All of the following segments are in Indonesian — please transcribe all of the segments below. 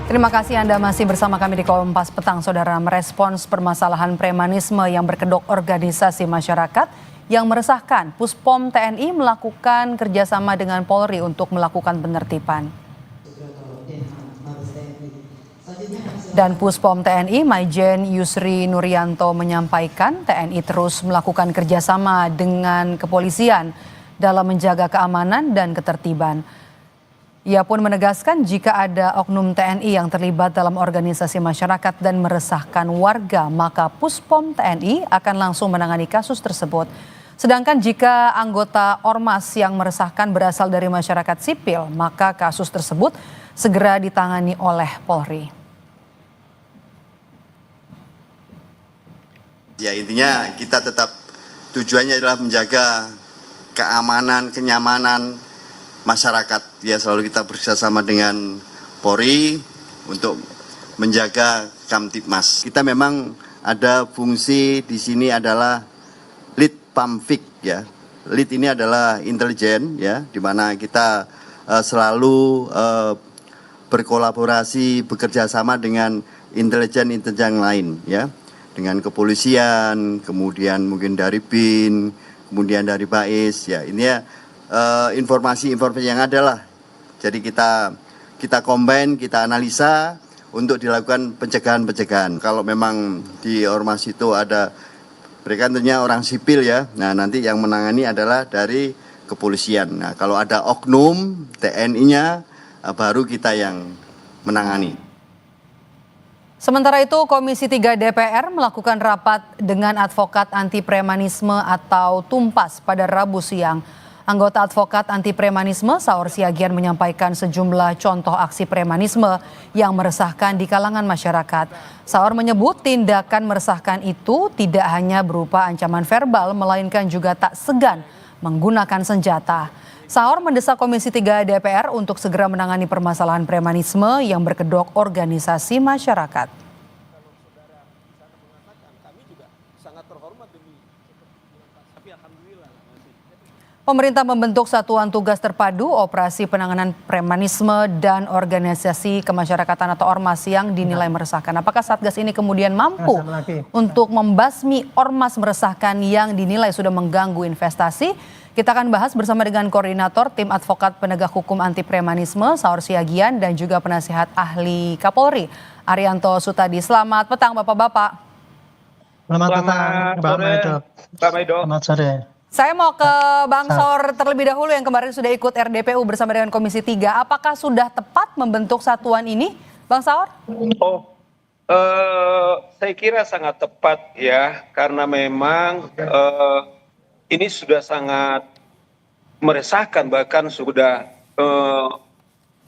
Terima kasih Anda masih bersama kami di Kompas Petang. Saudara, merespons permasalahan premanisme yang berkedok organisasi masyarakat yang meresahkan, Puspom TNI melakukan kerjasama dengan Polri untuk melakukan penertiban. Dan Puspom TNI Maijen Yusri Nuryanto menyampaikan TNI terus melakukan kerjasama dengan kepolisian dalam menjaga keamanan dan ketertiban. Ia pun menegaskan jika ada oknum TNI yang terlibat dalam organisasi masyarakat dan meresahkan warga, maka Puspom TNI akan langsung menangani kasus tersebut. Sedangkan jika anggota ormas yang meresahkan berasal dari masyarakat sipil, maka kasus tersebut segera ditangani oleh Polri. Ya, intinya kita tetap tujuannya adalah menjaga keamanan, kenyamanan masyarakat. Ya, selalu kita bekerjasama dengan Polri untuk menjaga Kamtibmas. Kita memang ada fungsi di sini adalah lead pamfik, ya. Lead ini adalah intelijen, ya, di mana kita selalu berkolaborasi, bekerja sama dengan intelijen lain, ya, dengan kepolisian, kemudian mungkin dari BIN, kemudian dari BAIS, ya. Ini ya informasi-informasi yang ada lah. Jadi kita combine, kita analisa untuk dilakukan pencegahan-pencegahan. Kalau memang di ormas itu ada, mereka tentunya orang sipil, ya. Nah, nanti yang menangani adalah dari kepolisian. Nah, kalau ada oknum TNI-nya, baru kita yang menangani. Sementara itu, Komisi 3 DPR melakukan rapat dengan advokat anti premanisme atau Tumpas pada Rabu siang. Anggota advokat anti premanisme Saur Siagian menyampaikan sejumlah contoh aksi premanisme yang meresahkan di kalangan masyarakat. Saur menyebut tindakan meresahkan itu tidak hanya berupa ancaman verbal, melainkan juga tak segan menggunakan senjata. Saur mendesak Komisi 3 DPR untuk segera menangani permasalahan premanisme yang berkedok organisasi masyarakat. Pemerintah membentuk Satuan Tugas Terpadu Operasi Penanganan Premanisme dan Organisasi Kemasyarakatan atau Ormas yang dinilai meresahkan. Apakah Satgas ini kemudian mampu untuk membasmi ormas meresahkan yang dinilai sudah mengganggu investasi? Kita akan bahas bersama dengan Koordinator Tim Advokat Penegak Hukum Anti Premanisme Saur Siagian dan juga penasihat ahli Kapolri Arianto Sutadi. Selamat petang Bapak-Bapak. Selamat petang Mbak Maido. Selamat sore. Saya mau ke Bang Saur terlebih dahulu yang kemarin sudah ikut RDPU bersama dengan Komisi 3. Apakah sudah tepat membentuk satuan ini, Bang Saur? Saya kira sangat tepat, ya, karena memang ini sudah sangat meresahkan, bahkan sudah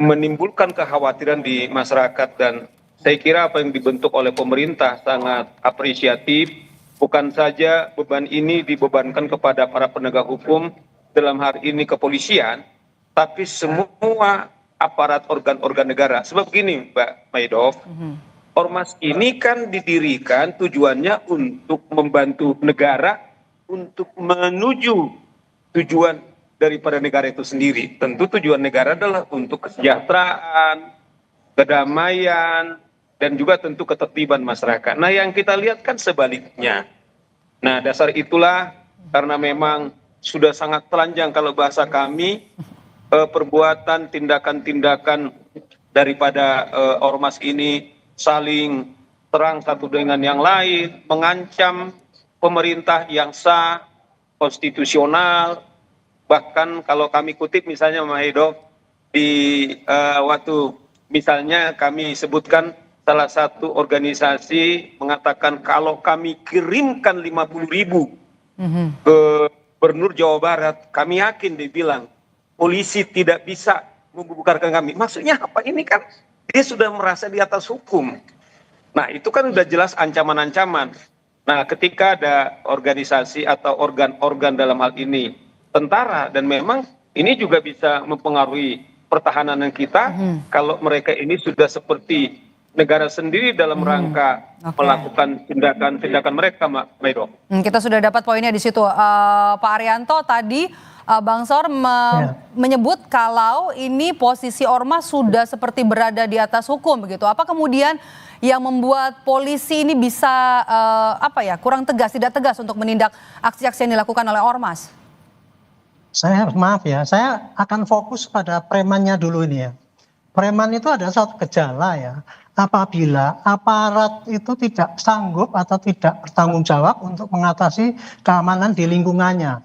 menimbulkan kekhawatiran di masyarakat, dan saya kira apa yang dibentuk oleh pemerintah sangat apresiatif. Bukan saja beban ini dibebankan kepada para penegak hukum, dalam hal ini kepolisian, tapi semua aparat organ-organ negara. Sebab gini, Mbak Maido, ormas ini kan didirikan tujuannya untuk membantu negara untuk menuju tujuan daripada negara itu sendiri. Tentu tujuan negara adalah untuk kesejahteraan, kedamaian, dan juga tentu ketertiban masyarakat. Nah, yang kita lihat kan sebaliknya. Nah, dasar itulah karena memang sudah sangat telanjang kalau bahasa kami, perbuatan tindakan-tindakan daripada ormas ini saling serang satu dengan yang lain, mengancam pemerintah yang sah, konstitusional. Bahkan kalau kami kutip misalnya Maido, di waktu misalnya kami sebutkan salah satu organisasi mengatakan kalau kami kirimkan 50.000 ke Gubernur Jawa Barat, kami yakin dibilang polisi tidak bisa membubarkan kami. Maksudnya apa? Ini kan dia sudah merasa di atas hukum. Nah, itu kan sudah jelas ancaman-ancaman. Nah, ketika ada organisasi atau organ-organ dalam hal ini tentara, dan memang ini juga bisa mempengaruhi pertahanan kita kalau mereka ini sudah seperti negara sendiri dalam rangka melakukan tindakan-tindakan mereka, Mbak Maido. Kita sudah dapat poinnya di situ. Pak Arianto, tadi Bang Saur menyebut kalau ini posisi ormas sudah seperti berada di atas hukum begitu. Apa kemudian yang membuat polisi ini bisa kurang tegas, tidak tegas untuk menindak aksi-aksi yang dilakukan oleh ormas? Saya maaf ya, saya akan fokus pada premannya dulu ini ya. Preman itu ada suatu gejala ya. Apabila aparat itu tidak sanggup atau tidak bertanggung jawab untuk mengatasi keamanan di lingkungannya.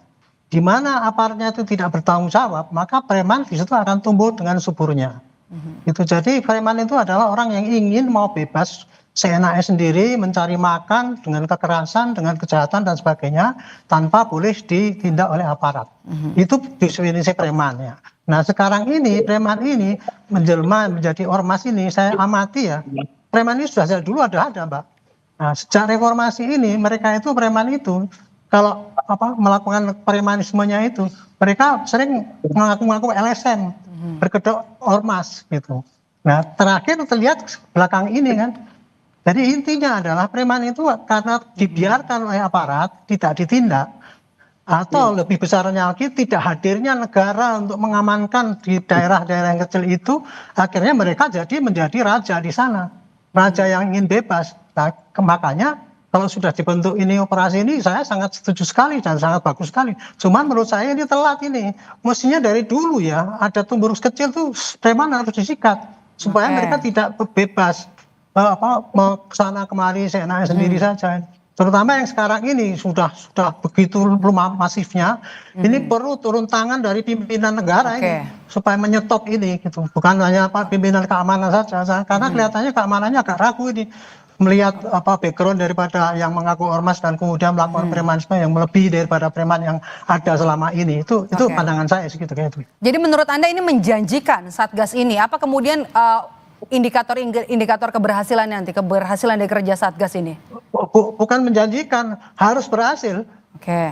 Di mana aparatnya itu tidak bertanggung jawab, maka preman di situ akan tumbuh dengan suburnya. Itu jadi preman itu adalah orang yang ingin mau bebas seenaknya sendiri, mencari makan dengan kekerasan, dengan kejahatan dan sebagainya, tanpa boleh ditindak oleh aparat. Itu definisi preman ya. Nah sekarang ini preman ini menjelma menjadi ormas ini, saya amati ya, preman ini sudah dari dulu ada Mbak. Nah sejak reformasi ini mereka itu preman itu kalau melakukan premanismenya itu mereka sering mengaku-ngaku LSM, berkedok ormas gitu. Nah terakhir terlihat belakang ini kan. Jadi intinya adalah preman itu karena dibiarkan oleh aparat tidak ditindak, atau lebih besarnya lagi tidak hadirnya negara untuk mengamankan di daerah-daerah yang kecil itu, akhirnya mereka menjadi raja di sana, raja yang ingin bebas. Nah, makanya kalau sudah dibentuk ini operasi ini saya sangat setuju sekali dan sangat bagus sekali. Cuman menurut saya ini telat ini. Mestinya dari dulu ya ada tumbuh kecil tuh preman harus disikat supaya mereka tidak bebas kesana kemari seenaknya sendiri saja. Terutama yang sekarang ini sudah begitu masifnya. Ini perlu turun tangan dari pimpinan negara ini supaya menyetop ini gitu. Bukan hanya pimpinan keamanan saja. Karena kelihatannya keamanannya agak ragu ini. Melihat background daripada yang mengaku ormas dan kemudian melakukan premanisme yang melebihi daripada preman yang ada selama ini. Itu pandangan saya segitu kayak itu. Jadi menurut Anda ini menjanjikan Satgas ini? Apa kemudian indikator keberhasilan nanti, keberhasilan dari kerja Satgas ini? Bukan menjanjikan, harus berhasil.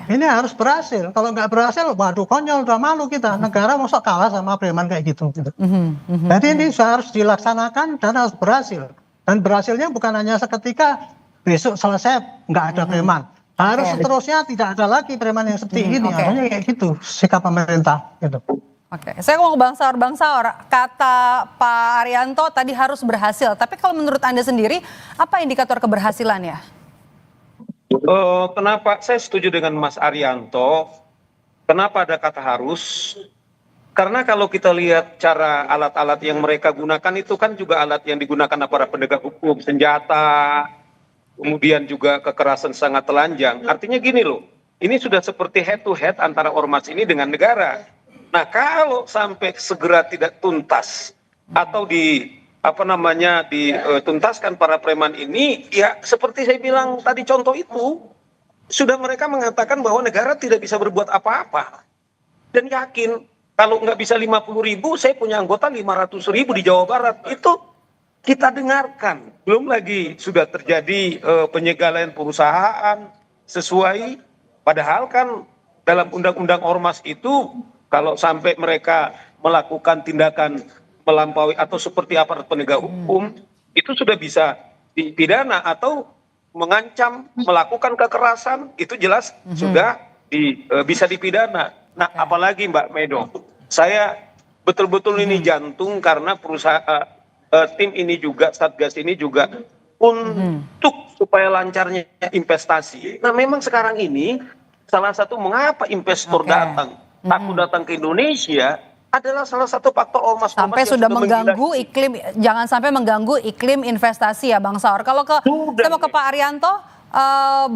Ini harus berhasil. Kalau nggak berhasil, waduh konyol, udah malu kita. Negara masa kalah sama preman kayak gitu. Jadi ini harus dilaksanakan dan harus berhasil. Dan berhasilnya bukan hanya seketika besok selesai nggak ada preman. Harus seterusnya tidak ada lagi preman yang seperti ini. Harusnya kayak gitu sikap pemerintah. Gitu. Saya mau ke Bang Saur, kata Pak Arianto tadi harus berhasil. Tapi kalau menurut Anda sendiri, apa indikator keberhasilannya? Kenapa saya setuju dengan Mas Arianto? Kenapa ada kata harus? Karena kalau kita lihat cara alat-alat yang mereka gunakan itu kan juga alat yang digunakan aparat penegak hukum, senjata, kemudian juga kekerasan sangat telanjang. Artinya gini loh, ini sudah seperti head to head antara ormas ini dengan negara. Nah kalau sampai segera tidak tuntas atau dituntaskan para preman ini, ya seperti saya bilang tadi contoh itu, sudah mereka mengatakan bahwa negara tidak bisa berbuat apa-apa. Dan yakin kalau nggak bisa 50.000, saya punya anggota 500.000 di Jawa Barat. Itu kita dengarkan. Belum lagi sudah terjadi penyegalan perusahaan sesuai. Padahal kan dalam undang-undang ormas itu, kalau sampai mereka melakukan tindakan melampaui atau seperti aparat penegak hukum, itu sudah bisa dipidana atau mengancam melakukan kekerasan, itu jelas sudah bisa dipidana. Nah, apalagi Mbak Medo, saya betul-betul ini jantung karena tim ini juga, Satgas ini juga untuk supaya lancarnya investasi. Nah, memang sekarang ini salah satu mengapa investor datang ke Indonesia adalah salah satu faktor ormas sampai sudah mengganggu iklim, jangan sampai mengganggu iklim investasi ya Bang Saur. Kalau saya mau ke Pak Arianto,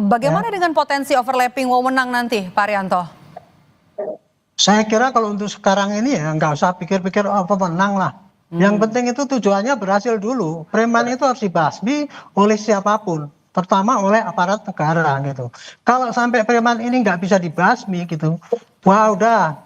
bagaimana dengan potensi overlapping wewenang nanti Pak Arianto? Saya kira kalau untuk sekarang ini ya nggak usah pikir-pikir apa menang lah. Yang penting itu tujuannya berhasil dulu. Preman itu harus dibasmi oleh siapapun, terutama oleh aparat negara gitu. Kalau sampai preman ini nggak bisa dibasmi gitu, wah udah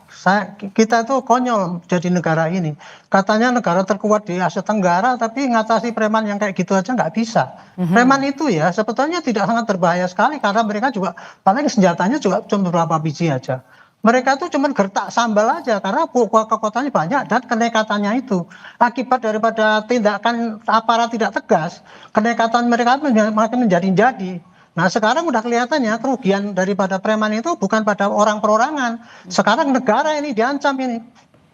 kita tuh konyol jadi negara ini. Katanya negara terkuat di Asia Tenggara, tapi ngatasi preman yang kayak gitu aja nggak bisa. Preman itu ya sebetulnya tidak sangat berbahaya sekali karena mereka juga paling senjatanya juga cuma beberapa biji aja. Mereka tuh cuma gertak sambal aja karena kekuatannya banyak dan kenekatannya itu akibat daripada tindakan aparat tidak tegas, kenekatan mereka makin menjadi-jadi. Nah sekarang udah kelihatannya kerugian daripada preman itu bukan pada orang perorangan. Sekarang negara ini diancam ini.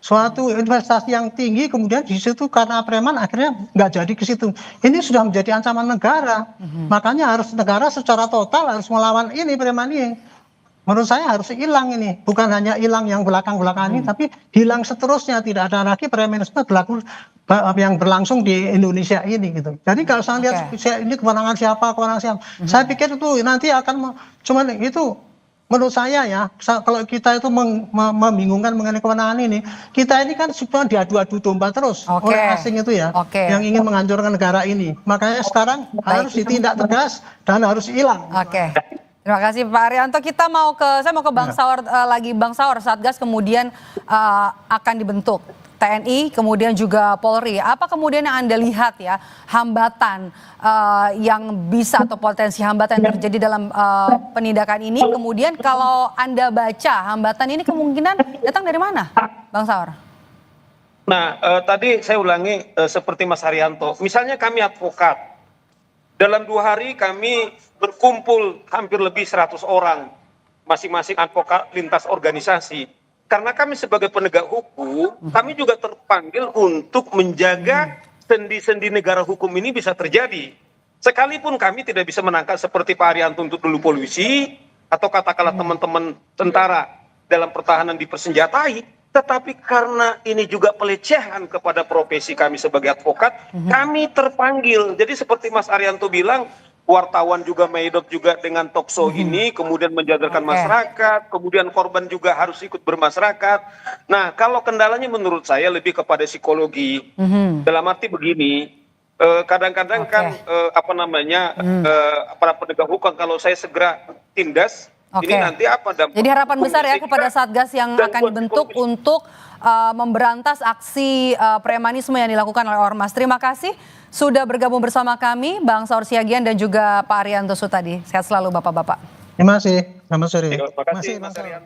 Suatu investasi yang tinggi kemudian di situ karena preman akhirnya nggak jadi ke situ. Ini sudah menjadi ancaman negara. Makanya harus negara secara total harus melawan ini preman ini. Menurut saya harus hilang ini, bukan hanya hilang yang belakang-belakang ini, tapi hilang seterusnya, tidak ada lagi premanisme yang berlangsung di Indonesia ini gitu. Jadi kalau saya lihat ini kewenangan siapa, saya pikir itu nanti akan cuman itu menurut saya ya, kalau kita itu membingungkan mengenai kewenangan ini, kita ini kan cuma diadu-adu domba terus oleh asing itu ya, yang ingin menghancurkan negara ini. Makanya sekarang harus ditindak tegas dan harus hilang. Terima kasih Pak Arianto. Saya mau ke Bang Saur lagi. Bang Saur, Satgas kemudian akan dibentuk. TNI kemudian juga Polri. Apa kemudian yang Anda lihat ya hambatan yang bisa atau potensi hambatan yang terjadi dalam penindakan ini? Kemudian kalau Anda baca hambatan ini kemungkinan datang dari mana, Bang Saur? Nah, tadi saya ulangi seperti Mas Haryanto. Misalnya kami advokat, dalam 2 hari kami berkumpul hampir lebih 100 orang, masing-masing advokat lintas organisasi. Karena kami sebagai penegak hukum, kami juga terpanggil untuk menjaga sendi-sendi negara hukum ini bisa terjadi. Sekalipun kami tidak bisa menangkap seperti Pak Arianto untuk dulu polisi, atau katakanlah teman-teman tentara dalam pertahanan dipersenjatai, tetapi karena ini juga pelecehan kepada profesi kami sebagai advokat, kami terpanggil. Jadi seperti Mas Arianto bilang, wartawan juga medot juga dengan talkshow ini, kemudian menjadarkan masyarakat, kemudian korban juga harus ikut bermasyarakat. Nah, kalau kendalanya menurut saya lebih kepada psikologi. Dalam arti begini, kadang-kadang kan para penegak hukum kalau saya segera tindas, ini nanti apa dampaknya? Jadi harapan besar ya kepada Satgas yang akan dibentuk untuk memberantas aksi premanisme yang dilakukan oleh Ormas. Terima kasih sudah bergabung bersama kami, Bang Saur Siagian dan juga Pak Arianto Sutadi. Sehat selalu Bapak-Bapak. Terima kasih. Selamat sore. Terima kasih Mas Arianto.